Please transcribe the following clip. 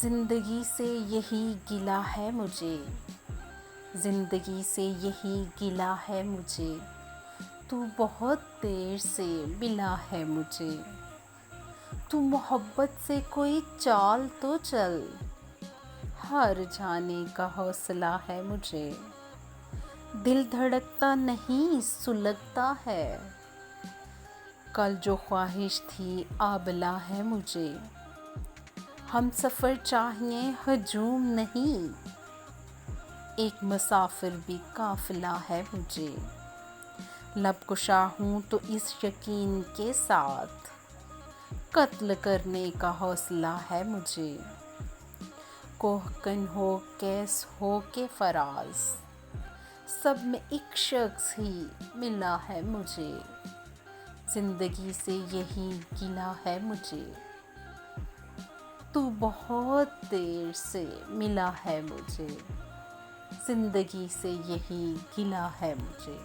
ज़िंदगी से यही गिला है मुझे, ज़िंदगी से यही गिला है मुझे, तू बहुत देर से मिला है मुझे। तू मोहब्बत से कोई चाल तो चल, हार जाने का हौसला है मुझे। दिल धड़कता नहीं सुलगता है, कल जो ख्वाहिश थी आबला है मुझे। हम सफ़र चाहिए हजूम नहीं, एक मुसाफिर भी काफ़िला है मुझे। लब कुशा हूँ तो इस यकीन के साथ, कत्ल करने का हौसला है मुझे। कोहकन हो कैस हो के फराज, सब में एक शख्स ही मिला है मुझे। ज़िंदगी से यही गिला है मुझे, तू बहुत देर से मिला है मुझे। ज़िंदगी से यही गिला है मुझे।